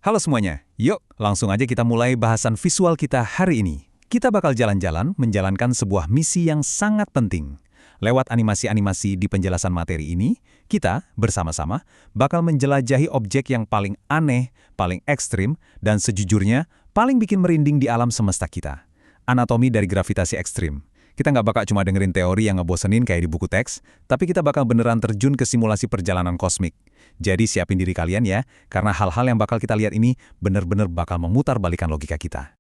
Halo semuanya, yuk langsung aja kita mulai bahasan visual kita hari ini. Kita bakal jalan-jalan menjalankan sebuah misi yang sangat penting. Lewat animasi-animasi di penjelasan materi ini, kita bersama-sama bakal menjelajahi objek yang paling aneh, paling ekstrim, dan sejujurnya paling bikin merinding di alam semesta kita. Anatomi dari gravitasi ekstrim. Kita nggak bakal cuma dengerin teori yang ngebosenin kayak di buku teks, tapi kita bakal beneran terjun ke simulasi perjalanan kosmik. Jadi siapin diri kalian ya, karena hal-hal yang bakal kita lihat ini bener-bener bakal memutar balikan logika kita.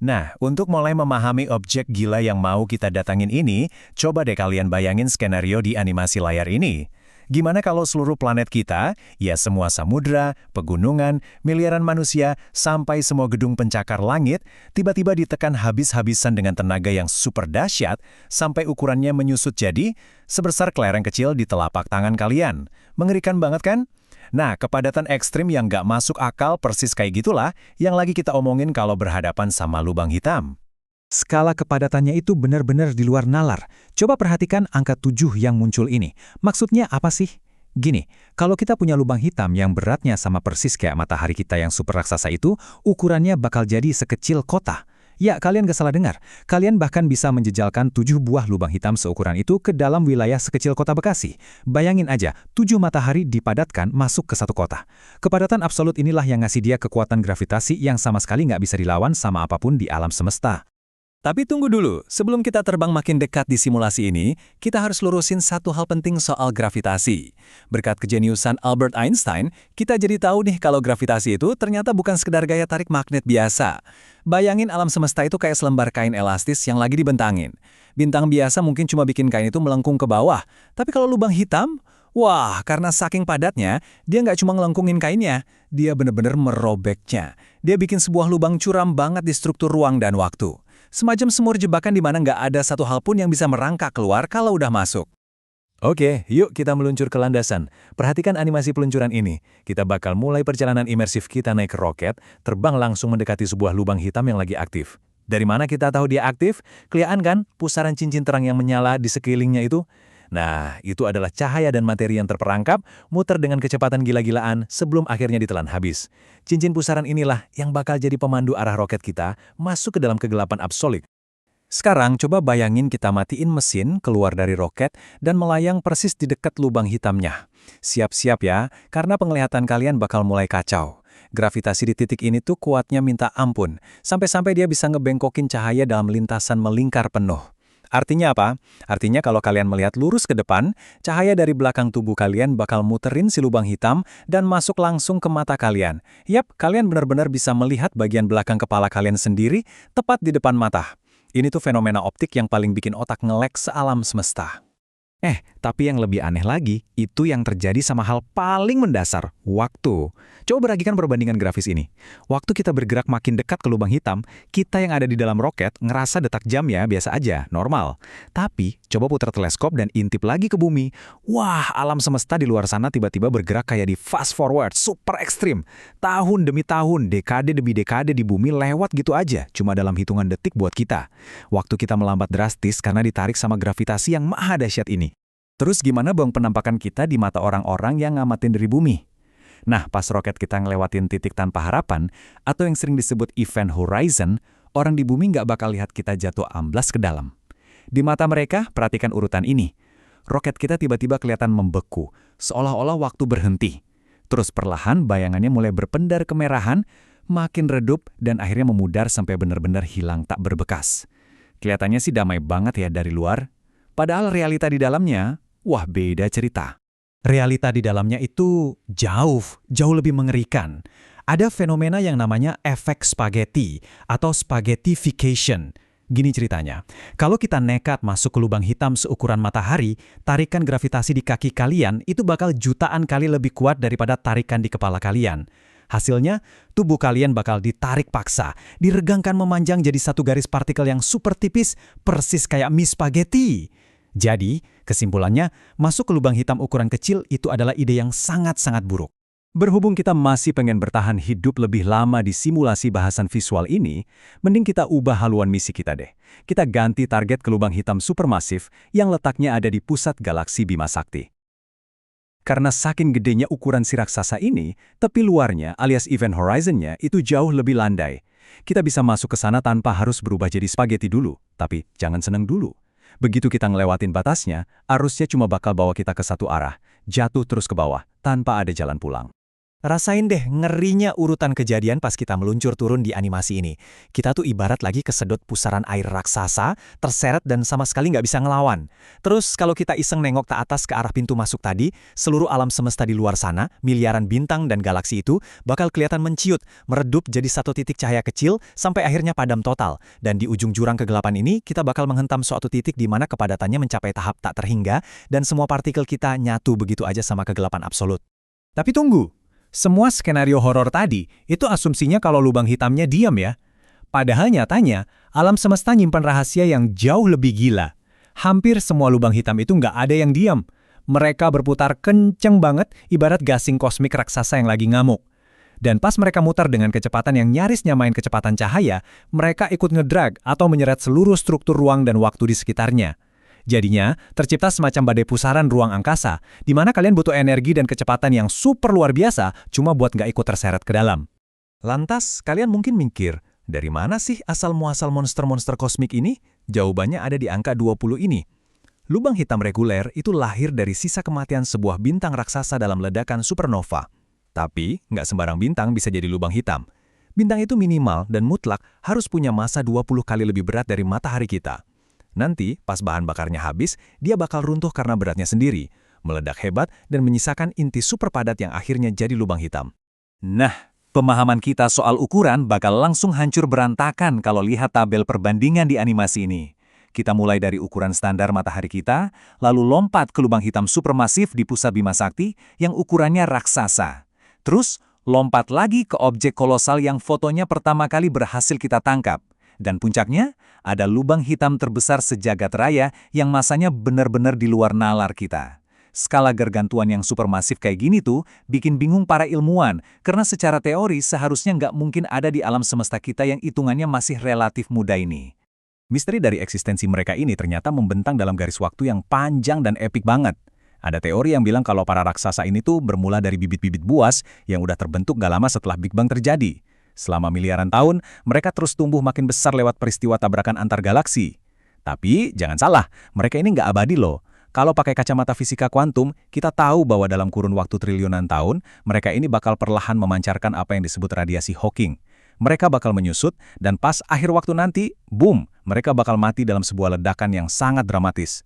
Nah, untuk mulai memahami objek gila yang mau kita datangin ini, coba deh kalian bayangin skenario di animasi layar ini. Gimana kalau seluruh planet kita, ya semua samudra, pegunungan, miliaran manusia, sampai semua gedung pencakar langit, tiba-tiba ditekan habis-habisan dengan tenaga yang super dahsyat, sampai ukurannya menyusut jadi sebesar kelereng kecil di telapak tangan kalian. Mengerikan banget kan? Nah, kepadatan ekstrim yang nggak masuk akal persis kayak gitulah yang lagi kita omongin kalau berhadapan sama lubang hitam. Skala kepadatannya itu benar-benar di luar nalar. Coba perhatikan angka 7 yang muncul ini. Maksudnya apa sih? Gini, kalau kita punya lubang hitam yang beratnya sama persis kayak matahari kita yang super raksasa itu, ukurannya bakal jadi sekecil kota. Ya, kalian gak salah dengar. Kalian bahkan bisa menjejalkan 7 buah lubang hitam seukuran itu ke dalam wilayah sekecil kota Bekasi. Bayangin aja, 7 matahari dipadatkan masuk ke satu kota. Kepadatan absolut inilah yang ngasih dia kekuatan gravitasi yang sama sekali nggak bisa dilawan sama apapun di alam semesta. Tapi tunggu dulu, sebelum kita terbang makin dekat di simulasi ini, kita harus lurusin satu hal penting soal gravitasi. Berkat kejeniusan Albert Einstein, kita jadi tahu nih kalau gravitasi itu ternyata bukan sekedar gaya tarik magnet biasa. Bayangin alam semesta itu kayak selembar kain elastis yang lagi dibentangin. Bintang biasa mungkin cuma bikin kain itu melengkung ke bawah, tapi kalau lubang hitam, wah, karena saking padatnya, dia nggak cuma ngelengkungin kainnya, dia bener-bener merobeknya. Dia bikin sebuah lubang curam banget di struktur ruang dan waktu. Semacam semur jebakan di mana nggak ada satu hal pun yang bisa merangkak keluar kalau udah masuk. Oke, yuk kita meluncur ke landasan. Perhatikan animasi peluncuran ini. Kita bakal mulai perjalanan imersif kita naik ke roket, terbang langsung mendekati sebuah lubang hitam yang lagi aktif. Dari mana kita tahu dia aktif? Kelihatan kan pusaran cincin terang yang menyala di sekelilingnya itu? Nah, itu adalah cahaya dan materi yang terperangkap, muter dengan kecepatan gila-gilaan sebelum akhirnya ditelan habis. Cincin pusaran inilah yang bakal jadi pemandu arah roket kita masuk ke dalam kegelapan absolut. Sekarang coba bayangin kita matiin mesin keluar dari roket dan melayang persis di dekat lubang hitamnya. Siap-siap ya, karena penglihatan kalian bakal mulai kacau. Gravitasi di titik ini tuh kuatnya minta ampun, sampai-sampai dia bisa ngebengkokin cahaya dalam lintasan melingkar penuh. Artinya apa? Artinya kalau kalian melihat lurus ke depan, cahaya dari belakang tubuh kalian bakal muterin si lubang hitam dan masuk langsung ke mata kalian. Yap, kalian benar-benar bisa melihat bagian belakang kepala kalian sendiri tepat di depan mata. Ini tuh fenomena optik yang paling bikin otak ngelek sealam semesta. Tapi yang lebih aneh lagi, itu yang terjadi sama hal paling mendasar, waktu. Coba beragikan perbandingan grafis ini. Waktu kita bergerak makin dekat ke lubang hitam, kita yang ada di dalam roket ngerasa detak jamnya biasa aja, normal. Tapi, coba putar teleskop dan intip lagi ke bumi. Wah, alam semesta di luar sana tiba-tiba bergerak kayak di fast forward, super ekstrim. Tahun demi tahun, dekade demi dekade di bumi lewat gitu aja, cuma dalam hitungan detik buat kita. Waktu kita melambat drastis karena ditarik sama gravitasi yang maha dahsyat ini. Terus gimana dong penampakan kita di mata orang-orang yang ngamatin dari bumi? Nah, pas roket kita ngelewatin titik tanpa harapan, atau yang sering disebut event horizon, orang di bumi nggak bakal lihat kita jatuh amblas ke dalam. Di mata mereka, perhatikan urutan ini. Roket kita tiba-tiba kelihatan membeku, seolah-olah waktu berhenti. Terus perlahan bayangannya mulai berpendar kemerahan, makin redup, dan akhirnya memudar sampai benar-benar hilang tak berbekas. Kelihatannya sih damai banget ya dari luar. Padahal realita di dalamnya, wah beda cerita. Realita di dalamnya itu jauh lebih mengerikan. Ada fenomena yang namanya efek spaghetti atau spaghettification. Gini ceritanya, kalau kita nekat masuk ke lubang hitam seukuran matahari, tarikan gravitasi di kaki kalian itu bakal jutaan kali lebih kuat daripada tarikan di kepala kalian. Hasilnya, tubuh kalian bakal ditarik paksa, diregangkan memanjang jadi satu garis partikel yang super tipis, persis kayak mie spaghetti. Jadi, kesimpulannya, masuk ke lubang hitam ukuran kecil itu adalah ide yang sangat-sangat buruk. Berhubung kita masih pengen bertahan hidup lebih lama di simulasi bahasan visual ini, mending kita ubah haluan misi kita deh. Kita ganti target ke lubang hitam supermasif yang letaknya ada di pusat galaksi Bima Sakti. Karena saking gedenya ukuran si raksasa ini, tepi luarnya alias event horizon-nya itu jauh lebih landai. Kita bisa masuk ke sana tanpa harus berubah jadi spaghetti dulu, tapi jangan seneng dulu. Begitu kita ngelewatin batasnya, arusnya cuma bakal bawa kita ke satu arah, jatuh terus ke bawah, tanpa ada jalan pulang. Rasain deh ngerinya urutan kejadian pas kita meluncur turun di animasi ini. Kita tuh ibarat lagi kesedot pusaran air raksasa, terseret dan sama sekali nggak bisa ngelawan. Terus kalau kita iseng nengok ke atas ke arah pintu masuk tadi, seluruh alam semesta di luar sana, miliaran bintang dan galaksi itu bakal kelihatan menciut, meredup jadi satu titik cahaya kecil sampai akhirnya padam total. Dan di ujung jurang kegelapan ini, kita bakal menghentam suatu titik di mana kepadatannya mencapai tahap tak terhingga dan semua partikel kita nyatu begitu aja sama kegelapan absolut. Tapi tunggu! Semua skenario horor tadi, itu asumsinya kalau lubang hitamnya diam ya. Padahal nyatanya, alam semesta nyimpan rahasia yang jauh lebih gila. Hampir semua lubang hitam itu nggak ada yang diam. Mereka berputar kenceng banget, ibarat gasing kosmik raksasa yang lagi ngamuk. Dan pas mereka mutar dengan kecepatan yang nyaris nyamain kecepatan cahaya, mereka ikut ngedrag atau menyeret seluruh struktur ruang dan waktu di sekitarnya. Jadinya, tercipta semacam badai pusaran ruang angkasa, di mana kalian butuh energi dan kecepatan yang super luar biasa cuma buat nggak ikut terseret ke dalam. Lantas, kalian mungkin mikir, dari mana sih asal-muasal monster-monster kosmik ini? Jawabannya ada di angka 20 ini. Lubang hitam reguler itu lahir dari sisa kematian sebuah bintang raksasa dalam ledakan supernova. Tapi, nggak sembarang bintang bisa jadi lubang hitam. Bintang itu minimal dan mutlak harus punya massa 20 kali lebih berat dari matahari kita. Nanti, pas bahan bakarnya habis, dia bakal runtuh karena beratnya sendiri, meledak hebat dan menyisakan inti super padat yang akhirnya jadi lubang hitam. Nah, pemahaman kita soal ukuran bakal langsung hancur berantakan kalau lihat tabel perbandingan di animasi ini. Kita mulai dari ukuran standar matahari kita, lalu lompat ke lubang hitam supermasif di pusat Bima Sakti yang ukurannya raksasa. Terus, lompat lagi ke objek kolosal yang fotonya pertama kali berhasil kita tangkap. Dan puncaknya, ada lubang hitam terbesar sejagat raya yang masanya benar-benar di luar nalar kita. Skala gargantuan yang supermasif kayak gini tuh bikin bingung para ilmuwan, karena secara teori seharusnya nggak mungkin ada di alam semesta kita yang hitungannya masih relatif muda ini. Misteri dari eksistensi mereka ini ternyata membentang dalam garis waktu yang panjang dan epik banget. Ada teori yang bilang kalau para raksasa ini tuh bermula dari bibit-bibit buas yang udah terbentuk gak lama setelah Big Bang terjadi. Selama miliaran tahun, mereka terus tumbuh makin besar lewat peristiwa tabrakan antar galaksi. Tapi, jangan salah, mereka ini nggak abadi loh. Kalau pakai kacamata fisika kuantum, kita tahu bahwa dalam kurun waktu triliunan tahun, mereka ini bakal perlahan memancarkan apa yang disebut radiasi Hawking. Mereka bakal menyusut, dan pas akhir waktu nanti, boom, mereka bakal mati dalam sebuah ledakan yang sangat dramatis.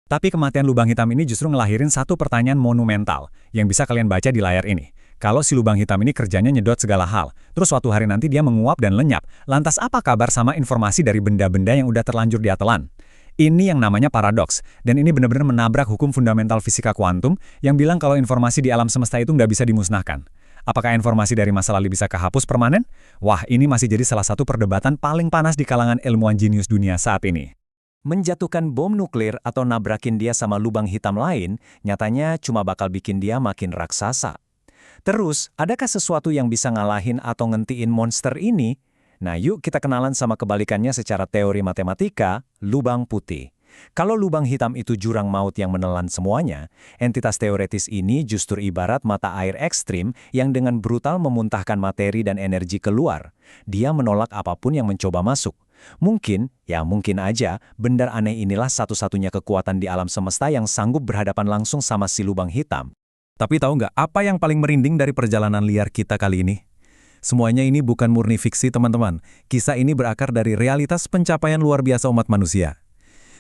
Tapi kematian lubang hitam ini justru ngelahirin satu pertanyaan monumental, yang bisa kalian baca di layar ini. Kalau si lubang hitam ini kerjanya nyedot segala hal, terus suatu hari nanti dia menguap dan lenyap, lantas apa kabar sama informasi dari benda-benda yang udah terlanjur diatelan? Ini yang namanya paradoks, dan ini benar-benar menabrak hukum fundamental fisika kuantum yang bilang kalau informasi di alam semesta itu nggak bisa dimusnahkan. Apakah informasi dari masa lalu bisa kehapus permanen? Wah, ini masih jadi salah satu perdebatan paling panas di kalangan ilmuwan jenius dunia saat ini. Menjatuhkan bom nuklir atau nabrakin dia sama lubang hitam lain, nyatanya cuma bakal bikin dia makin raksasa. Terus, adakah sesuatu yang bisa ngalahin atau ngentiin monster ini? Nah, yuk kita kenalan sama kebalikannya secara teori matematika, lubang putih. Kalau lubang hitam itu jurang maut yang menelan semuanya, entitas teoretis ini justru ibarat mata air ekstrim yang dengan brutal memuntahkan materi dan energi keluar. Dia menolak apapun yang mencoba masuk. Mungkin, ya mungkin aja, benda aneh inilah satu-satunya kekuatan di alam semesta yang sanggup berhadapan langsung sama si lubang hitam. Tapi tahu nggak apa yang paling merinding dari perjalanan liar kita kali ini? Semuanya ini bukan murni fiksi, teman-teman. Kisah ini berakar dari realitas pencapaian luar biasa umat manusia.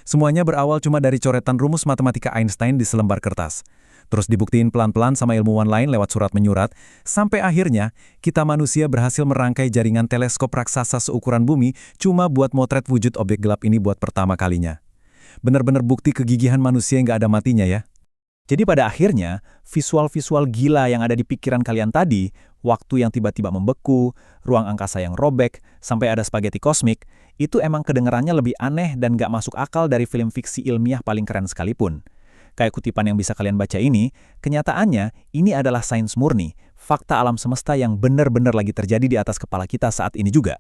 Semuanya berawal cuma dari coretan rumus matematika Einstein di selembar kertas. Terus dibuktiin pelan-pelan sama ilmuwan lain lewat surat menyurat, sampai akhirnya kita manusia berhasil merangkai jaringan teleskop raksasa seukuran bumi cuma buat motret wujud objek gelap ini buat pertama kalinya. Benar-benar bukti kegigihan manusia yang nggak ada matinya ya. Jadi pada akhirnya, visual-visual gila yang ada di pikiran kalian tadi, waktu yang tiba-tiba membeku, ruang angkasa yang robek, sampai ada spaghetti kosmik, itu emang kedengarannya lebih aneh dan gak masuk akal dari film fiksi ilmiah paling keren sekalipun. Kayak kutipan yang bisa kalian baca ini, kenyataannya ini adalah sains murni, fakta alam semesta yang benar-benar lagi terjadi di atas kepala kita saat ini juga.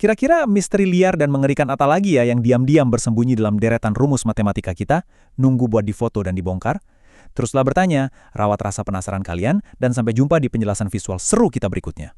Kira-kira misteri liar dan mengerikan apa lagi ya yang diam-diam bersembunyi dalam deretan rumus matematika kita, nunggu buat difoto dan dibongkar? Teruslah bertanya, rawat rasa penasaran kalian, dan sampai jumpa di penjelasan visual seru kita berikutnya.